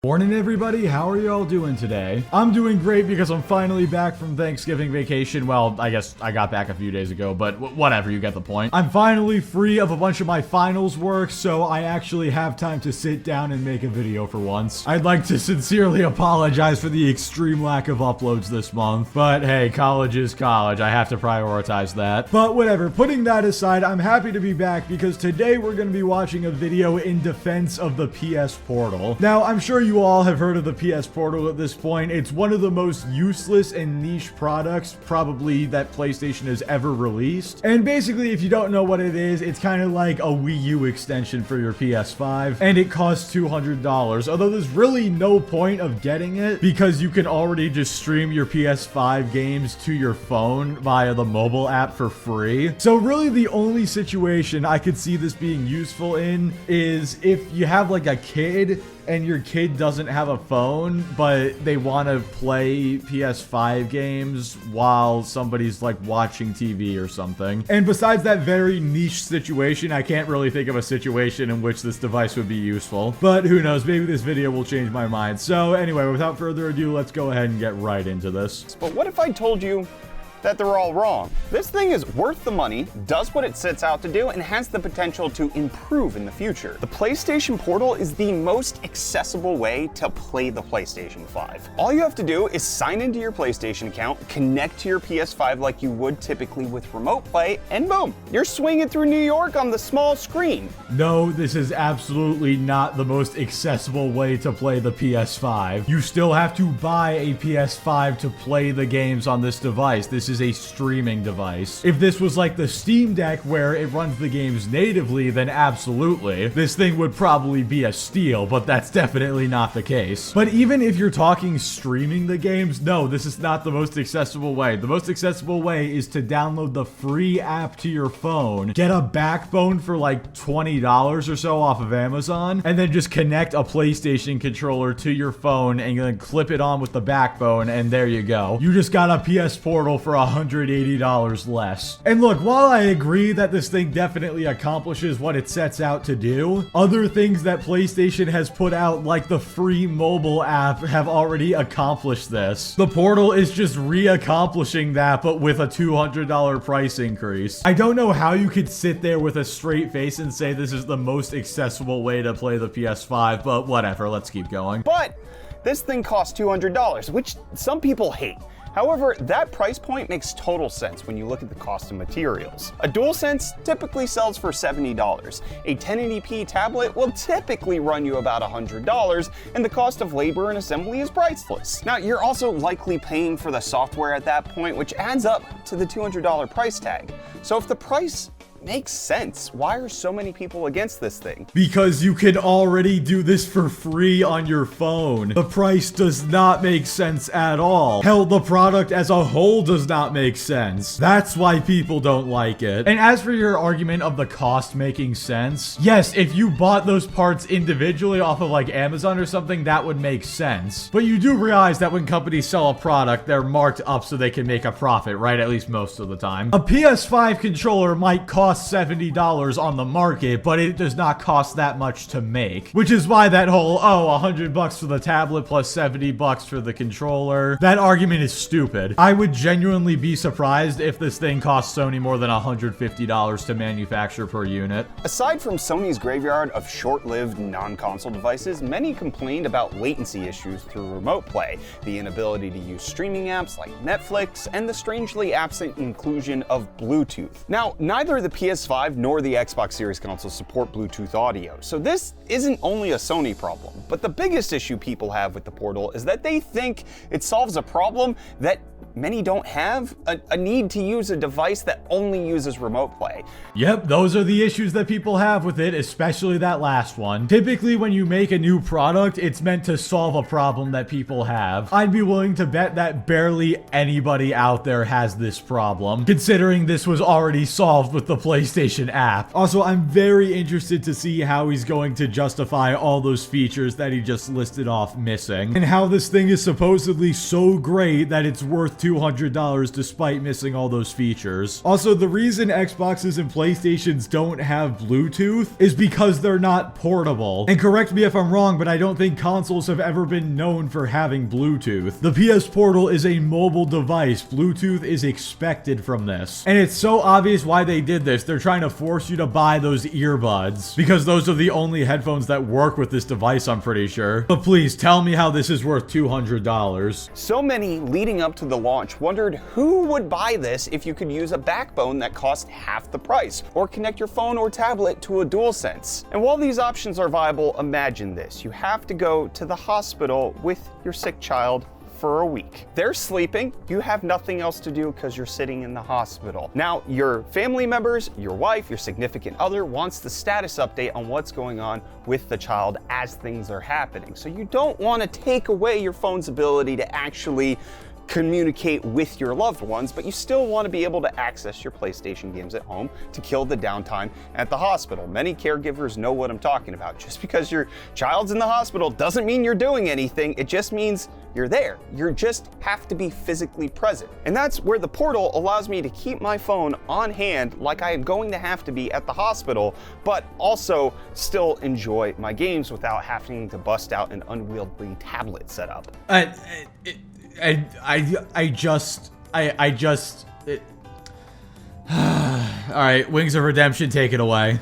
Morning everybody, how are y'all doing today? I'm doing great because I'm finally back from Thanksgiving vacation. Well, I guess I got back a few days ago, but whatever, you get the point. I'm finally free of a bunch of my finals work, so I actually have time to sit down and make a video for once. I'd like to sincerely apologize for the extreme lack of uploads this month, but hey, college is college. I have to prioritize that. But whatever, putting that aside, I'm happy to be back because today we're going to be watching a video in defense of the PS Portal. Now, I'm sure you all have heard of the PS Portal at this point. It's one of the most useless and niche products probably that PlayStation has ever released. And basically, if you don't know what it is, it's kind of like a Wii U extension for your PS5, and it costs $200. Although there's really no point of getting it because you can already just stream your PS5 games to your phone via the mobile app for free. So really the only situation I could see this being useful in is if you have like a kid and your kid doesn't have a phone, but they want to play PS5 games while somebody's like watching TV or something. And besides that very niche situation, I can't really think of a situation in which this device would be useful. But who knows, maybe this video will change my mind. So anyway, without further ado, let's go ahead and get right into this. But what if I told you that they're all wrong? This thing is worth the money, does what it sets out to do, and has the potential to improve in the future. The PlayStation Portal is the most accessible way to play the PlayStation 5. All you have to do is sign into your PlayStation account, connect to your PS5 like you would typically with Remote Play, and boom, you're swinging through New York on the small screen. No, this is absolutely not the most accessible way to play the PS5. You still have to buy a PS5 to play the games on this device. This is a streaming device. If this was like the Steam Deck where it runs the games natively, then absolutely. This thing would probably be a steal, but that's definitely not the case. But even if you're talking streaming the games, no, this is not the most accessible way. The most accessible way is to download the free app to your phone, get a backbone for like $20 or so off of Amazon, and then just connect a PlayStation controller to your phone and then clip it on with the backbone, and there you go. You just got a PS Portal for $180 less. And look, while I agree that this thing definitely accomplishes what it sets out to do, other things that PlayStation has put out, like the free mobile app, have already accomplished this. The Portal is just re-accomplishing that, but with a $200 price increase. I don't know how you could sit there with a straight face and say this is the most accessible way to play the PS5, but whatever, let's keep going. But this thing costs $200, which some people hate. However, that price point makes total sense when you look at the cost of materials. A DualSense typically sells for $70. A 1080p tablet will typically run you about $100, and the cost of labor and assembly is priceless. Now, you're also likely paying for the software at that point, which adds up to the $200 price tag. So if the price makes sense, why are so many people against this thing? Because you can already do this for free on your phone. The price does not make sense at all. Hell, the product as a whole does not make sense. That's why people don't like it. And as for your argument of the cost making sense, yes, if you bought those parts individually off of like Amazon or something, that would make sense. But you do realize that when companies sell a product, they're marked up so they can make a profit, right? At least most of the time. A PS5 controller might cost $70 on the market, but it does not cost that much to make, which is why that whole, oh, $100 for the tablet plus $70 for the controller, that argument is stupid. I would genuinely be surprised if this thing cost Sony more than $150 to manufacture per unit. Aside from Sony's graveyard of short-lived non-console devices, many complained about latency issues through Remote Play, the inability to use streaming apps like Netflix, and the strangely absent inclusion of Bluetooth. Now, neither the PS5 nor the Xbox Series console support Bluetooth audio, so this isn't only a Sony problem. But the biggest issue people have with the Portal is that they think it solves a problem that many don't have, a need to use a device that only uses Remote Play. Yep, those are the issues that people have with it, especially that last one. Typically, when you make a new product, it's meant to solve a problem that people have. I'd be willing to bet that barely anybody out there has this problem, considering this was already solved with the PlayStation app. Also, I'm very interested to see how he's going to justify all those features that he just listed off missing, and how this thing is supposedly so great that it's worth $200 despite missing all those features. Also, the reason Xboxes and PlayStations don't have Bluetooth is because they're not portable. And correct me if I'm wrong, but I don't think consoles have ever been known for having Bluetooth. The PS Portal is a mobile device. Bluetooth is expected from this. And it's so obvious why they did this. They're trying to force you to buy those earbuds because those are the only headphones that work with this device, I'm pretty sure. But please tell me how this is worth $200. So many leading up to the launch wondered who would buy this if you could use a backbone that cost half the price, or connect your phone or tablet to a DualSense. And while these options are viable, imagine this. You have to go to the hospital with your sick child for a week. They're sleeping, you have nothing else to do because you're sitting in the hospital. Now, your family members, your wife, your significant other wants the status update on what's going on with the child as things are happening. So you don't want to take away your phone's ability to actually communicate with your loved ones, but you still want to be able to access your PlayStation games at home to kill the downtime at the hospital. Many caregivers know what I'm talking about. Just because your child's in the hospital doesn't mean you're doing anything. It just means you're there. You just have to be physically present. And that's where the Portal allows me to keep my phone on hand like I am going to have to be at the hospital, but also still enjoy my games without having to bust out an unwieldy tablet setup. All right, Wings of Redemption, take it away.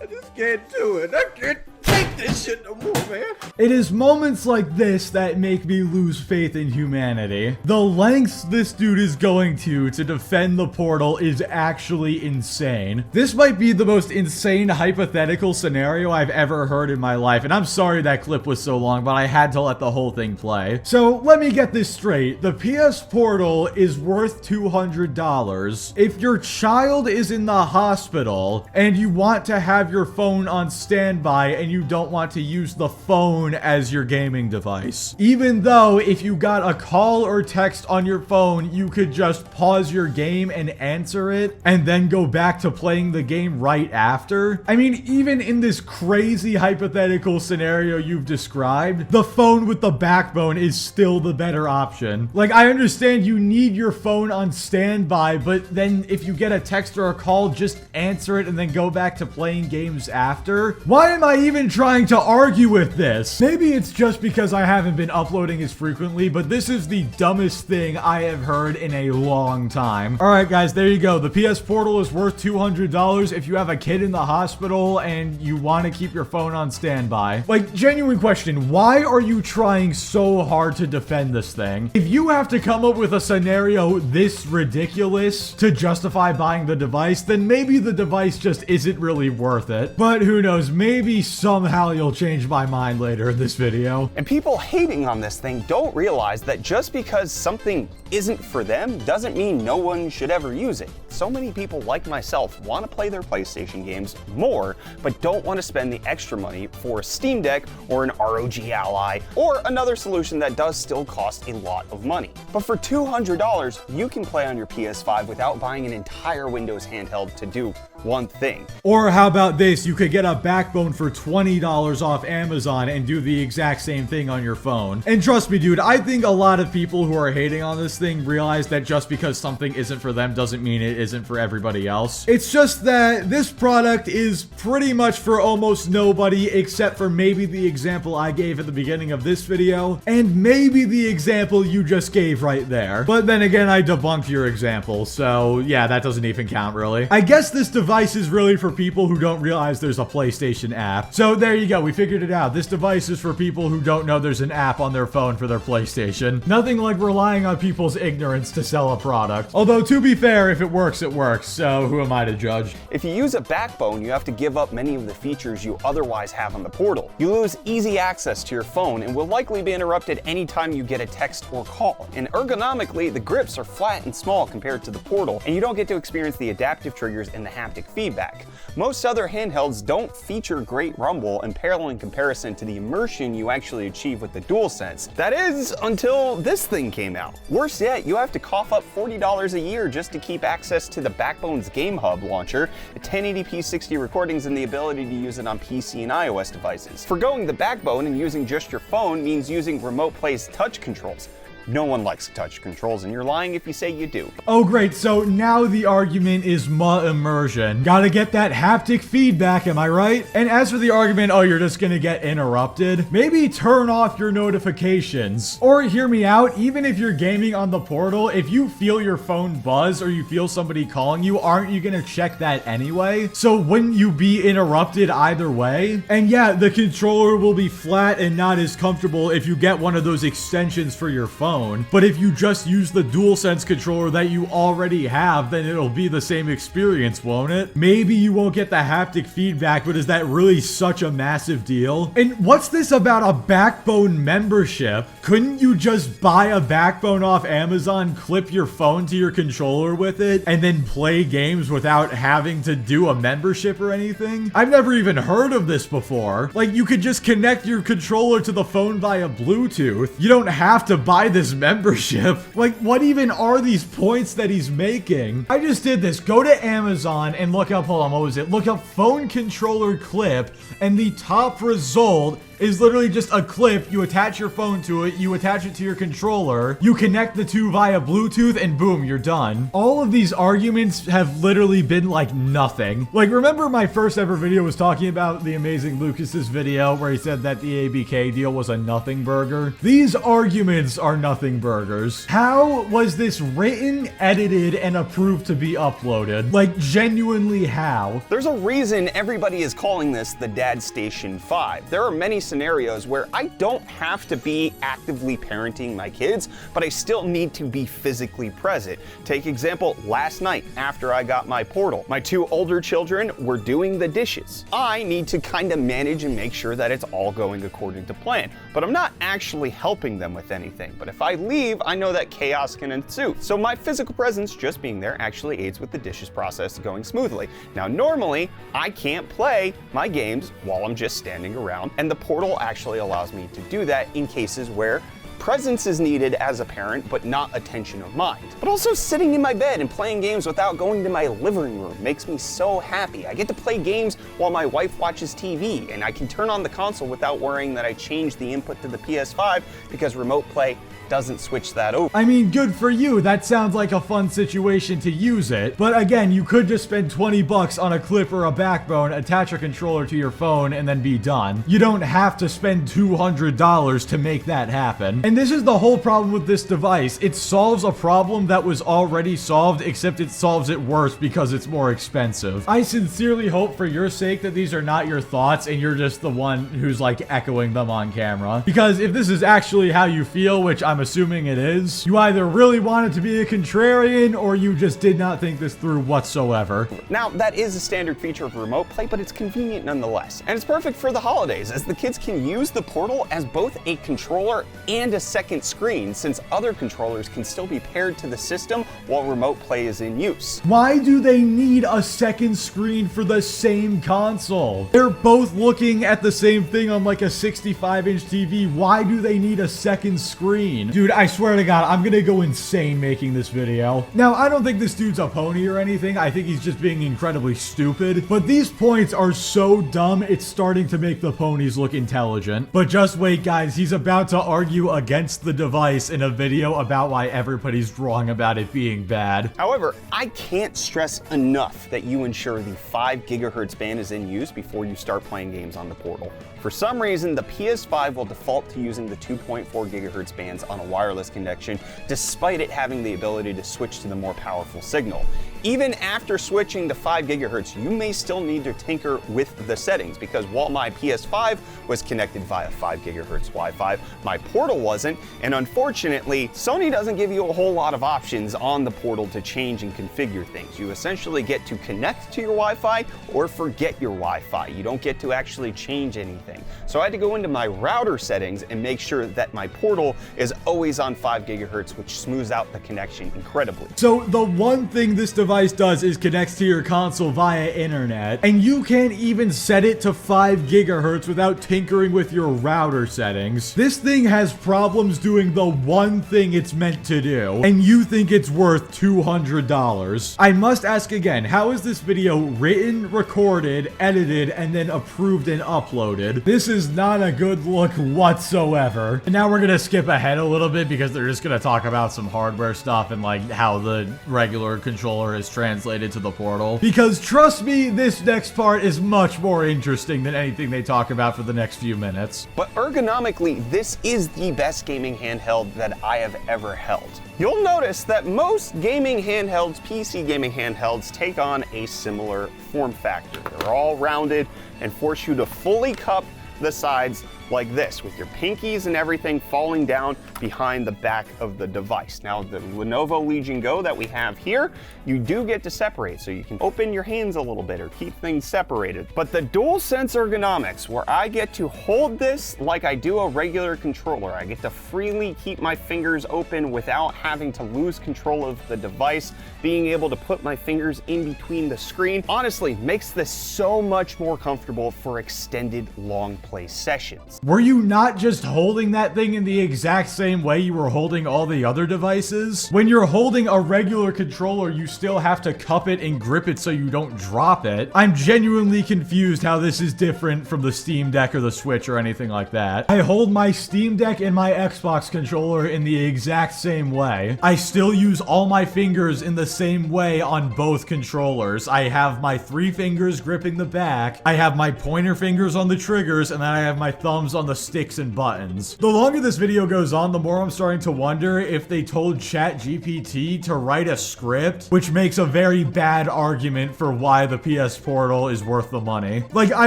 I just can't do it. I can't take this shit no more, man. It is moments like this that make me lose faith in humanity. The lengths this dude is going to defend the Portal is actually insane. This might be the most insane hypothetical scenario I've ever heard in my life, and I'm sorry that clip was so long, but I had to let the whole thing play. So let me get this straight. The PS Portal is worth $200. If your child is in the hospital and you want to have your phone on standby and you don't want to use the phone as your gaming device. Even though if you got a call or text on your phone, you could just pause your game and answer it and then go back to playing the game right after. I mean, even in this crazy hypothetical scenario you've described, the phone with the backbone is still the better option. Like, I understand you need your phone on standby, but then if you get a text or a call, just answer it and then go back to playing games after. Why am I even trying to argue with this? Maybe it's just because I haven't been uploading as frequently, but this is the dumbest thing I have heard in a long time. All right, guys, there you go. The PS Portal is worth $200 if you have a kid in the hospital and you want to keep your phone on standby. Like, genuine question, why are you trying so hard to defend this thing? If you have to come up with a scenario this ridiculous to justify buying the device, then maybe the device just isn't really worth it. But who knows, maybe somehow you'll change my mind later in this video. And people hating on this thing don't realize that just because something isn't for them doesn't mean no one should ever use it. So many people like myself want to play their PlayStation games more, but don't want to spend the extra money for a Steam Deck or an ROG Ally or another solution that does still cost a lot of money. But for $200, you can play on your PS5 without buying an entire Windows handheld to do one thing. Or how about this? You could get a backbone for $20 off Amazon and do the exact same thing on your phone. And trust me, dude, I think a lot of people who are hating on this thing realize that just because something isn't for them doesn't mean it isn't for everybody else. It's just that this product is pretty much for almost nobody except for maybe the example I gave at the beginning of this video and maybe the example you just gave right there. But then again, I debunked your example, so yeah, that doesn't even count really. I guess this device is really for people who don't realize there's a PlayStation app. So there you go, we figured it out. This device is for people who don't know there's an app on their phone for their PlayStation. Nothing like relying on people's ignorance to sell a product. Although, to be fair, if it works, so who am I to judge? If you use a backbone, you have to give up many of the features you otherwise have on the Portal. You lose easy access to your phone and will likely be interrupted anytime you get a text or call. And ergonomically, the grips are flat and small compared to the Portal, and you don't get to experience the adaptive triggers and the haptic haptic feedback. Most other handhelds don't feature great rumble and pale in comparison to the immersion you actually achieve with the DualSense. That is, until this thing came out. Worse yet, you have to cough up $40 a year just to keep access to the Backbone's Game Hub launcher, 1080p 60 recordings, and the ability to use it on PC and iOS devices. Forgoing the Backbone and using just your phone means using Remote Play's touch controls. No one likes touch controls, and you're lying if you say you do. Oh great, so now the argument is immersion. Gotta get that haptic feedback, am I right? And as for the argument, oh, you're just gonna get interrupted, maybe turn off your notifications. Or hear me out, even if you're gaming on the Portal, if you feel your phone buzz or you feel somebody calling you, aren't you gonna check that anyway? So wouldn't you be interrupted either way? And yeah, the controller will be flat and not as comfortable if you get one of those extensions for your phone. But if you just use the DualSense controller that you already have, then it'll be the same experience, won't it? Maybe you won't get the haptic feedback, but is that really such a massive deal? And what's this about a Backbone membership? Couldn't you just buy a Backbone off Amazon, clip your phone to your controller with it, and then play games without having to do a membership or anything? I've never even heard of this before. Like, you could just connect your controller to the phone via Bluetooth. You don't have to buy this membership. Like, what even are these points that he's making? I just did this. Go to Amazon and look up, hold on, what was it? Look up phone controller clip, and the top result is literally just a clip. You attach your phone to it, you attach it to your controller, you connect the two via Bluetooth, and boom, you're done. All of these arguments have literally been like nothing. Like, remember my first ever video was talking about the Amazing Lucas's video where he said that the ABK deal was a nothing burger? These arguments are nothing burgers. How was this written, edited, and approved to be uploaded? Like, genuinely how? There's a reason everybody is calling this the Dad Station 5. There are many scenarios where I don't have to be actively parenting my kids, but I still need to be physically present. Take example, last night after I got my Portal, my two older children were doing the dishes. I need to kind of manage and make sure that it's all going according to plan, but I'm not actually helping them with anything. But if I leave, I know that chaos can ensue. So my physical presence, just being there, actually aids with the dishes process going smoothly. Now, normally, I can't play my games while I'm just standing around, and the Portal actually allows me to do that in cases where presence is needed as a parent, but not attention of mind. But also sitting in my bed and playing games without going to my living room makes me so happy. I get to play games while my wife watches TV, and I can turn on the console without worrying that I changed the input to the PS5 because Remote Play doesn't switch that over. I mean, good for you. That sounds like a fun situation to use it. But again, you could just spend 20 bucks on a clip or a Backbone, attach a controller to your phone, and then be done. You don't have to spend $200 to make that happen. And this is the whole problem with this device. It solves a problem that was already solved, except it solves it worse because it's more expensive. I sincerely hope for your sake that these are not your thoughts and you're just the one who's like echoing them on camera. Because if this is actually how you feel, which I'm assuming it is, you either really wanted to be a contrarian or you just did not think this through whatsoever. Now, that is a standard feature of Remote Play, but it's convenient nonetheless. And it's perfect for the holidays, as the kids can use the Portal as both a controller and a second screen, since other controllers can still be paired to the system while Remote Play is in use. Why do they need a second screen for the same console? They're both looking at the same thing on like a 65-inch TV. Why do they need a second screen? Dude, I swear to God, I'm gonna go insane making this video. Now, I don't think this dude's a pony or anything. I think he's just being incredibly stupid. But these points are so dumb, it's starting to make the ponies look intelligent. But just wait, guys. He's about to argue against the device in a video about why everybody's wrong about it being bad. However, I can't stress enough that you ensure the 5 gigahertz band is in use before you start playing games on the Portal. For some reason, the PS5 will default to using the 2.4 gigahertz bands on a wireless connection, despite it having the ability to switch to the more powerful signal. Even after switching to 5 gigahertz, you may still need to tinker with the settings, because while my PS5 was connected via 5 gigahertz Wi-Fi, my Portal wasn't, and unfortunately, Sony doesn't give you a whole lot of options on the Portal to change and configure things. You essentially get to connect to your Wi-Fi or forget your Wi-Fi. You don't get to actually change anything. So I had to go into my router settings and make sure that my Portal is always on 5 gigahertz, which smooths out the connection incredibly. So the one thing this device device does is connects to your console via internet, and you can't even set it to 5 gigahertz without tinkering with your router settings. This thing has problems doing the one thing it's meant to do, and you think it's worth $200. I must ask again, how is this video written, recorded, edited, and then approved and uploaded? This is not a good look whatsoever. And now we're gonna skip ahead a little bit because they're just gonna talk about some hardware stuff and like how the regular controller is translated to the Portal. Because trust me, this next part is much more interesting than anything they talk about for the next few minutes. But ergonomically, this is the best gaming handheld that I have ever held. You'll notice that most gaming handhelds, PC gaming handhelds, take on a similar form factor. They're all rounded and force you to fully cup the sides like this, with your pinkies and everything falling down behind the back of the device. Now, the Lenovo Legion Go that we have here, you do get to separate, so you can open your hands a little bit or keep things separated. But the DualSense Ergonomics, where I get to hold this like I do a regular controller, I get to freely keep my fingers open without having to lose control of the device, being able to put my fingers in between the screen, honestly makes this so much more comfortable for extended long play sessions. Were you not just holding that thing in the exact same way you were holding all the other devices? When you're holding a regular controller, you still have to cup it and grip it so you don't drop it. I'm genuinely confused how this is different from the Steam Deck or the Switch or anything like that. I hold my Steam Deck and my Xbox controller in the exact same way. I still use all my fingers in the same way on both controllers. I have my 3 fingers gripping the back, I have my pointer fingers on the triggers, and then I have my thumbs on the sticks and buttons. The longer this video goes on, the more I'm starting to wonder if they told ChatGPT to write a script, which makes a very bad argument for why the PS Portal is worth the money. Like, I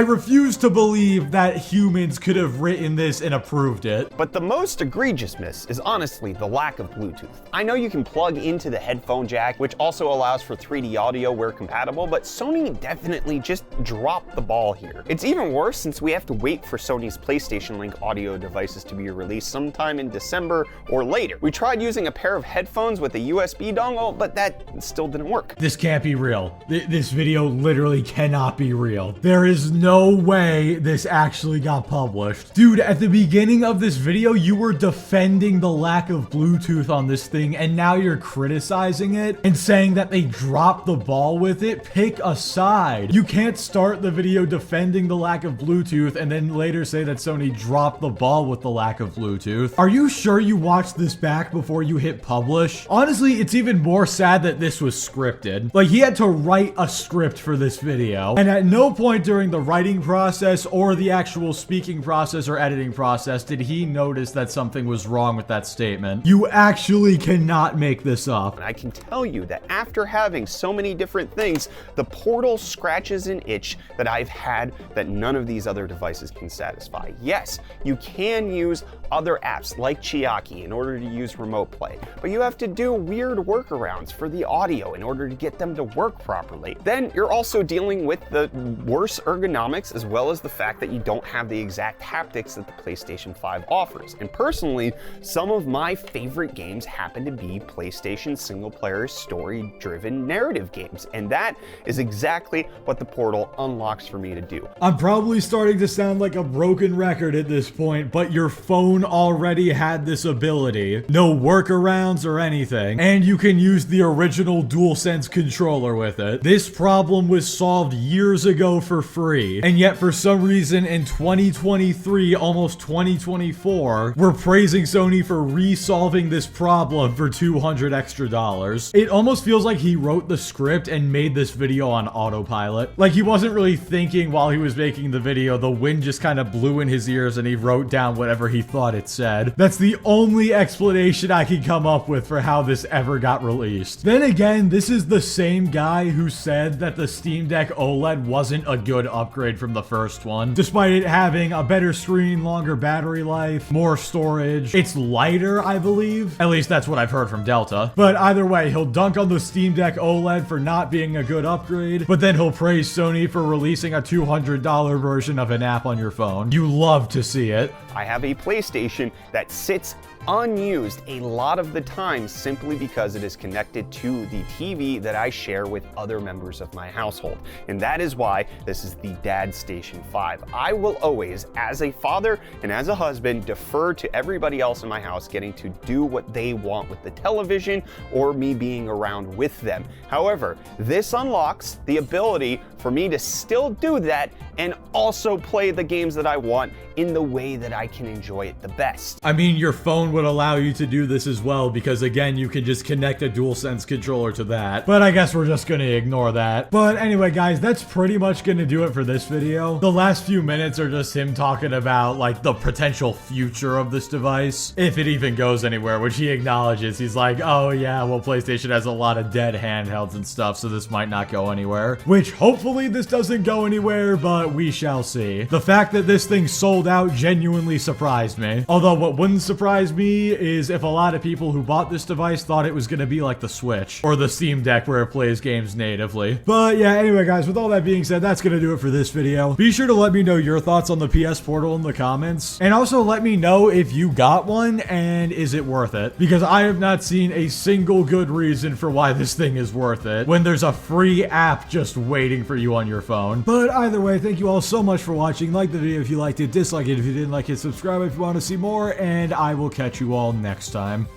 refuse to believe that humans could have written this and approved it. But the most egregious miss is honestly the lack of Bluetooth. I know you can plug into the headphone jack, which also allows for 3D audio where compatible, but Sony definitely just dropped the ball here. It's even worse since we have to wait for Sony's PlayStation Link audio devices to be released sometime in December or later. We tried using a pair of headphones with a USB dongle, but that still didn't work. This can't be real. This video literally cannot be real. There is no way this actually got published. Dude, at the beginning of this video, you were defending the lack of Bluetooth on this thing, and now you're criticizing it and saying that they dropped the ball with it. Pick a side. You can't start the video defending the lack of Bluetooth and then later say that Sony dropped the ball with the lack of Bluetooth. Are you sure you watched this back before you hit publish? Honestly, it's even more sad that this was scripted. Like, he had to write a script for this video, and at no point during the writing process or the actual speaking process or editing process did he notice that something was wrong with that statement. You actually cannot make this up. And I can tell you that after having so many different things, the Portal scratches an itch that I've had that none of these other devices can satisfy. Yes, you can use other apps like Chiaki in order to use remote play, but you have to do weird workarounds for the audio in order to get them to work properly. Then you're also dealing with the worse ergonomics as well as the fact that you don't have the exact haptics that the PlayStation 5 offers. And personally, some of my favorite games happen to be PlayStation single-player story-driven narrative games, and that is exactly what the Portal unlocks for me to do. I'm probably starting to sound like a broken record at this point, but your phone already had this ability. No workarounds or anything, and you can use the original DualSense controller with it. This problem was solved years ago for free, and yet for some reason in 2023, almost 2024, we're praising Sony for resolving this problem for $200 extra. It almost feels like he wrote the script and made this video on autopilot. Like, he wasn't really thinking while he was making the video. The wind just kind of blew in his ears and he wrote down whatever he thought it said. That's the only explanation I can come up with for how this ever got released. Then again, this is the same guy who said that the Steam Deck OLED wasn't a good upgrade from the first one, despite it having a better screen, longer battery life, more storage. It's lighter, I believe. At least that's what I've heard from Delta. But either way, he'll dunk on the Steam Deck OLED for not being a good upgrade, but then he'll praise Sony for releasing a $200 version of an app on your phone. You love love to see it. I have a PlayStation that sits unused a lot of the time simply because it is connected to the TV that I share with other members of my household. And that is why this is the Dad Station 5. I will always, as a father and as a husband, defer to everybody else in my house getting to do what they want with the television or me being around with them. However, this unlocks the ability for me to still do that and also play the games that I want in the way that I can enjoy it the best. I mean, your phone would allow you to do this as well because, again, you can just connect a DualSense controller to that. But I guess we're just gonna ignore that. But anyway, guys, that's pretty much gonna do it for this video. The last few minutes are just him talking about, like, the potential future of this device, if it even goes anywhere, which he acknowledges. He's like, oh yeah, well, PlayStation has a lot of dead handhelds and stuff, so this might not go anywhere. Which, hopefully, this doesn't go anywhere, but we shall see. The fact that this thing sold out genuinely surprised me. Although what wouldn't surprise me is if a lot of people who bought this device thought it was gonna be like the Switch or the Steam Deck where it plays games natively. But yeah, anyway guys, with all that being said, that's gonna do it for this video. Be sure to let me know your thoughts on the PS Portal in the comments, and also let me know if you got one and is it worth it, because I have not seen a single good reason for why this thing is worth it when there's a free app just waiting for you on your phone. But either way, thank you all so much for watching. Like the video if you liked it, dislike it if you didn't like it, subscribe if you want to see more, and I will catch you all next time.